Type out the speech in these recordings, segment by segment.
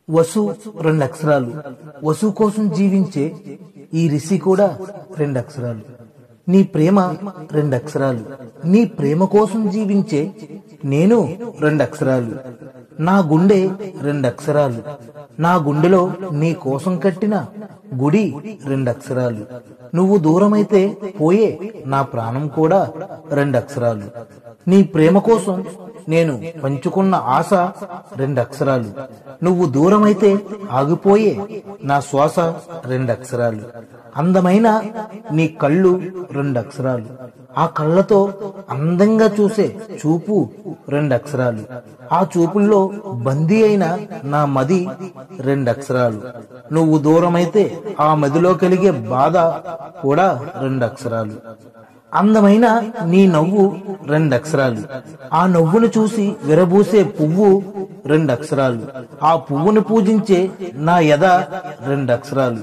వసు 2 అక్షరాలు. వసు కోసం జీవించే ఈ రిషి కూడా 2 అక్షరాలు. నీ ప్రేమ 2 అక్షరాలు. నీ ప్రేమ కోసం జీవించే నేను 2 అక్షరాలు. నా గుండె 2 అక్షరాలు. నా గుండెలో నీ కోసం కట్టిన గుడి 2 అక్షరాలు. నువ్వు దూరమైతే పోయే నా ప్రాణం కూడా 2 అక్షరాలు. నీ ప్రేమ కోసం నేను పంచుకున్న ఆశ 2 అక్షరాలు. నువ్వు దూరమైతే ఆగిపోయే నా శ్వాస 2 అక్షరాలు. అందమైన నీ కళ్ళు 2 అక్షరాలు. ఆ కళ్ళతో అందంగా చూసే చూపు 2 అక్షరాలు. ఆ చూపుల్లో బందీ అయిన నా మది 2 అక్షరాలు. నువ్వు దూరమైతే ఆ మదిలో కలిగే బాధ కూడా 2 అక్షరాలు. అందమైన నీ నవ్వు 2 అక్షరాలు. ఆ నవ్వును చూసి విరబూసే పువ్వు 2 అక్షరాలు. ఆ పువ్వును పూజించే నా ఎద 2 అక్షరాలు.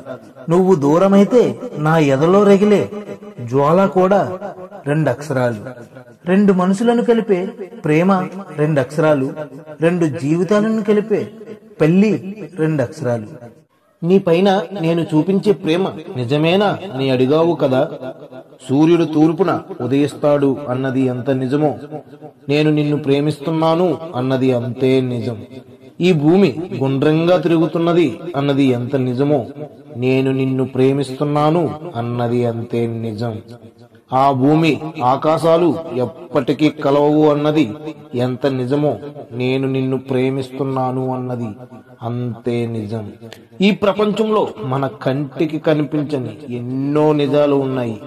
నువ్వు దూరమైతే నా ఎదలో రగిలే జ్వాల కూడా 2 అక్షరాలు. 2 మనసులను కలిపే ప్రేమ 2 అక్షరాలు. 2 జీవితాలను కలిపే పెళ్లి 2 అక్షరాలు. నీ పైన నేను చూపించే ప్రేమ నిజమేనా నీ అడిగావు కదా. సూర్యుడు తూర్పున ఉదయిస్తాడు అన్నది ఎంత నిజమో, నేను నిన్ను ప్రేమిస్తున్నాను అన్నది అంతే నిజం. ఈ భూమి గుండ్రంగా తిరుగుతున్నది అన్నది ఎంత నిజమో, నేను నిన్ను ప్రేమిస్తున్నాను అన్నది అంతే నిజం. ఆ భూమి ఆకాశాలు ఎప్పటికీ కలవవు అన్నది ఎంత నిజమో, నేను నిన్ను ప్రేమిస్తున్నాను అన్నది అంతే నిజం. ఈ ప్రపంచంలో మన కంటికి కనిపించని ఎన్నో నిజాలు ఉన్నాయి.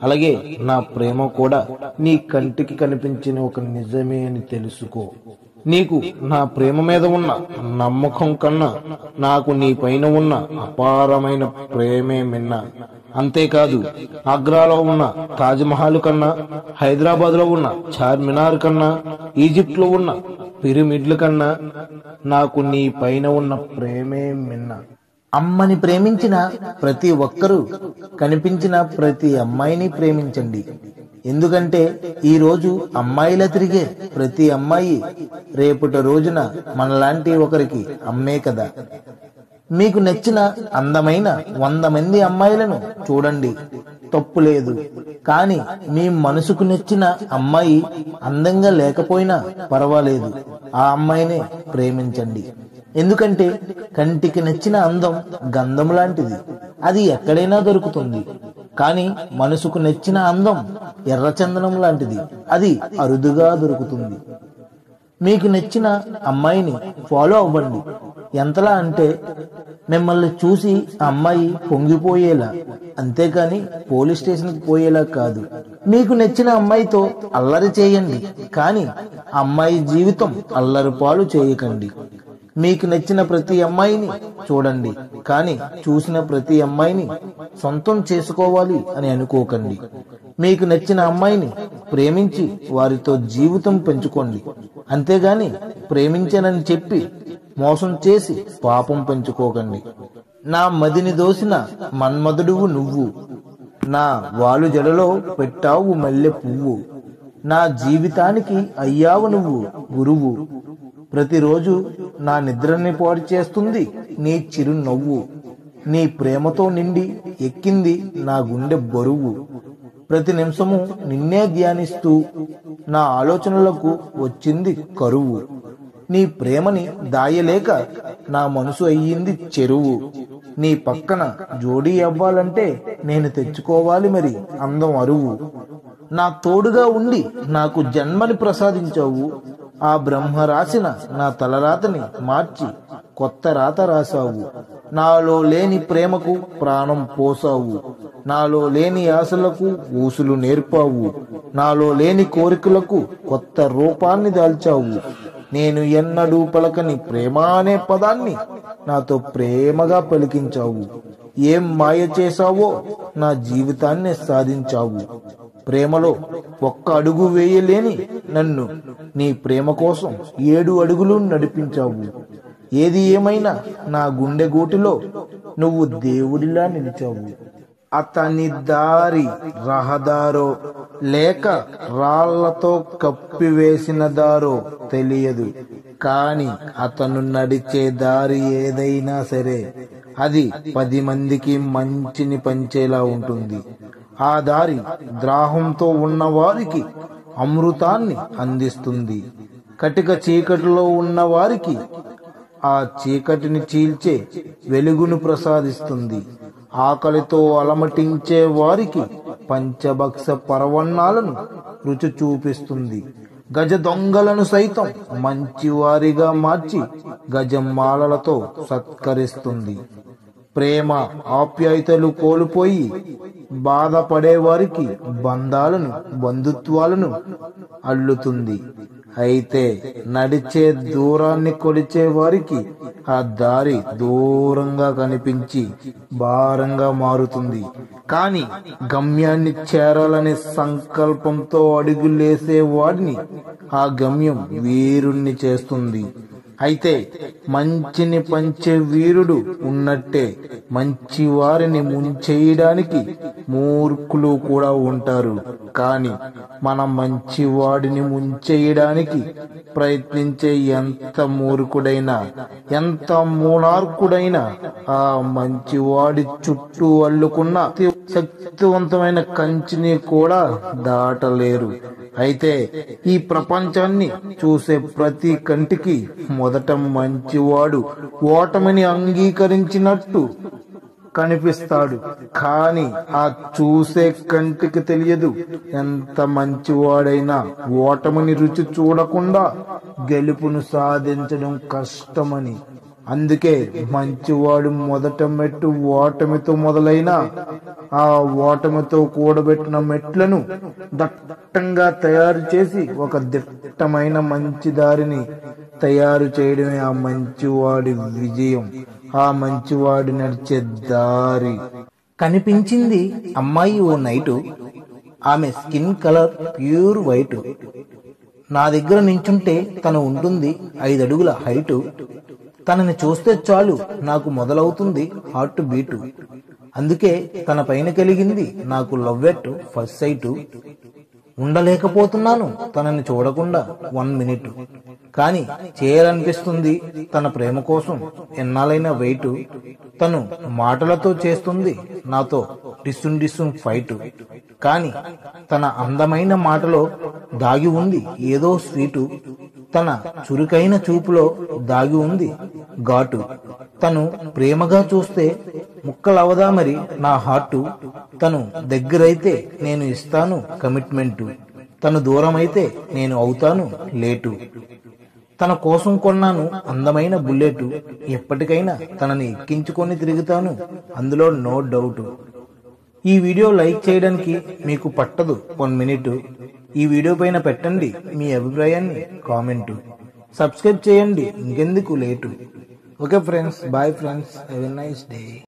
అలాగే నా ప్రేమ కూడా నీ కంటికి కనిపించిన ఒక నిజమే అని తెలుసుకో. నీకు నా ప్రేమ మీద ఉన్న నమ్మకం కన్నా నాకు నీ పైన ఉన్న అపారమైన ప్రేమే మిన్న. అంతేకాదు, ఆగ్రాలో ఉన్న తాజ్మహల్ కన్నా, హైదరాబాద్ లో ఉన్న చార్మినార్ కన్నా, ఈజిప్ట్ లో ఉన్న పిరమిడ్ల కన్నా నాకు నీ పైన ఉన్న ప్రేమే మిన్న. అమ్మని ప్రేమించిన ప్రతి ఒక్కరూ కనిపించిన ప్రతి అమ్మాయిని ప్రేమించండి. ఎందుకంటే ఈ రోజు అమ్మాయిలా తిరిగే ప్రతి అమ్మాయి రేపటి రోజున మనలాంటి ఒకరికి అమ్మే కదా. మీకు నచ్చిన అందమైన 100 మంది అమ్మాయిలను చూడండి, తప్పు లేదు. కానీ మీ మనసుకు నచ్చిన అమ్మాయి అందంగా లేకపోయినా పర్వాలేదు, ఆ అమ్మాయినే ప్రేమించండి. ఎందుకంటే కంటికి నచ్చిన అందం గంధం లాంటిది, అది ఎక్కడైనా దొరుకుతుంది. కానీ మనసుకు నచ్చిన అందం ఎర్రచందనం లాంటిది, అది అరుదుగా దొరుకుతుంది. మీకు నచ్చిన అమ్మాయిని ఫాలో అవ్వండి. ఎంతలా అంటే మిమ్మల్ని చూసి అమ్మాయి పొంగిపోయేలా, అంతేకాని పోలీస్ స్టేషన్కి పోయేలా కాదు. మీకు నచ్చిన అమ్మాయితో అల్లరి చేయండి, కానీ అమ్మాయి జీవితం అల్లరి పాలు చేయకండి. మీకు నచ్చిన ప్రతి అమ్మాయిని చూడండి, కానీ చూసిన ప్రతి అమ్మాయిని సొంతం చేసుకోవాలి అని అనుకోకండి. మీకు నచ్చిన అమ్మాయిని ప్రేమించి వారితో జీవితం పెంచుకోండి, అంతేగాని ప్రేమించానని చెప్పి మోసం చేసి పాపం పెంచుకోకండి. నా మదిని దోసిన మన్మధుడువు నువ్వు, నా వాలు జడలో పెట్టావు మల్లె పువ్వు, నా జీవితానికి అయ్యావు నువ్వు గురువు. ప్రతిరోజు నా నిద్రని పాడు చేస్తుంది నీ చిరునవ్వు. నీ ప్రేమతో నిండి ఎక్కింది నా గుండె బరువు. ప్రతి నిమిషము నిన్నే ధ్యానిస్తూ నా ఆలోచనలకు వచ్చింది కరువు. నీ ప్రేమని దాయలేక నా మనసు అయ్యింది చెరువు. నీ పక్కన జోడీ అవ్వాలంటే నేను తెచ్చుకోవాలి మరి అందం అరువు. నా తోడుగా ఉండి నాకు జన్మని ప్రసాదించావు. ఆ బ్రహ్మ రాసిన నా తలరాతని మార్చి కొత్త రాత రాసావు. నాలో లేని ప్రేమకు ప్రాణం పోసావు. నాలో లేని ఆశలకు ఊసులు నేర్పావు. నాలో లేని కోరికలకు కొత్త రూపాన్ని దాల్చావు. నేను ఎన్నడూ పలకని ప్రేమ అనే పదాన్ని నాతో ప్రేమగా పలికించావు. ఏం మాయ చేశావో నా జీవితాన్ని సాధించావు. ప్రేమలో 1 అడుగు వేయలేని నన్ను నీ ప్రేమ కోసం 7 అడుగులు నడిపించావు. ఏది ఏమైనా నా గుండె గూటిలో నువ్వు దేవుడిలా నిలిచావు. అతని దారి రహదారో లేక రాళ్లతో కప్పివేసిన దారో తెలియదు, కాని అతను నడిచే దారి ఏదైనా సరే అది 10 మందికి మంచిని పంచేలా ఉంటుంది. ఆ దారి దాహంతో ఉన్న వారికి అమృతాన్ని అందిస్తుంది. కటిక చీకటిలో ఉన్న వారికి ఆ చీకటిని చీల్చే వెలుగును ప్రసాదిస్తుంది. ఆకలితో అలమటించే వారికి పంచభక్ష పరవన్నాలను రుచి చూపిస్తుంది. గజ దొంగలను సైతం మంచివారిగా మార్చి గజమాలలతో సత్కరిస్తుంది. ప్రేమ ఆప్యాయతలు కోల్పోయి బాధపడే వారికి బంధుత్వాలను అల్లుతుంది. అయితే నడిచే దూరాన్ని కొలిచే వారికి ఆ దారి దూరంగా కనిపించి భారంగా మారుతుంది. కాని గమ్యాన్ని చేరాలనే సంకల్పంతో అడుగులేసే వాడిని ఆ గమ్యం వీరుణ్ణి చేస్తుంది. అయితే మంచిని పంచే వీరుడు ఉన్నట్టే మంచి వారిని ముంచేయడానికి మూర్ఖులు కూడా ఉంటారు. కాని మన మంచివాడిని ముంచేయడానికి ప్రయత్నించే ఎంత మూర్ఖుడైనా ఎంత మూనార్కుడైనా ఆ మంచివాడి చుట్టూ అల్లుకున్న శక్తివంతమైన కంచిని కూడా దాటలేరు. అయితే ఈ ప్రపంచాన్ని చూసే ప్రతి కంటికి మొదట మంచివాడు ఓటమిని అంగీకరించినట్టు కనిపిస్తాడు. కాని ఆ చూసే కంటికి తెలియదు ఎంత మంచివాడైనా ఓటమిని రుచి చూడకుండా గెలుపును సాధించడం కష్టమని. అందుకే మంచివాడు మొదట మెట్టు ఓటమితో మొదలైన ఆ ఓటమితో కూడబెట్టిన మెట్లను దట్టంగా తయారు చేసి ఒక దిట్టమైన మంచి దారిని తయారు చేయడమే ఆ మంచివాడి విజయం. ఆ మంచివాడి నడిచే దారి. కనిపించింది అమ్మాయి ఓ నైటు. ఆమె స్కిన్ కలర్ ప్యూర్ వైట్. నా దగ్గర నించుంటే తను ఉంటుంది 5 అడుగుల హైటు. తనని చూస్తే చాలు నాకు మొదలవుతుంది హార్ట్ బీటు. అందుకే తన పైన కలిగింది నాకు లవ్ ఎట్ ఫస్ట్ సైటు. ఉండలేకపోతున్నాను తనని చూడకుండా 1 మినిట్. కానీ చేయాలనిపిస్తుంది తన ప్రేమ కోసం ఎన్నాళ్ళైనా వెయిట్. తను మాటలతో చేస్తుంది నాతో డిస్సున్ ఫైట్. కాని తన అందమైన మాటలో దాగి ఉంది ఏదో స్వీటు. తన చురుకైన చూపులో దాగి ఉంది ఘాటు. తను ప్రేమగా చూస్తే ముక్కలవదా మరి నా హార్టు. తను దగ్గరైతే నేను ఇస్తాను కమిట్మెంటు. తను దూరమైతే నేను అవుతాను లేటు. తన కోసం కొన్నాను అందమైన బుల్లెట్. ఎప్పటికైనా తనని ఎక్కించుకొని తిరుగుతాను, అందులో నో డౌట్. ఈ వీడియో లైక్ చేయడానికి మీకు పట్టదు 1 మినిట్. ఈ వీడియో పైన పెట్టండి మీ అభిప్రాయాన్ని కామెంటు. సబ్స్క్రైబ్ చేయండి, ఇంకెందుకు late. Okay friends, bye friends, have a nice day.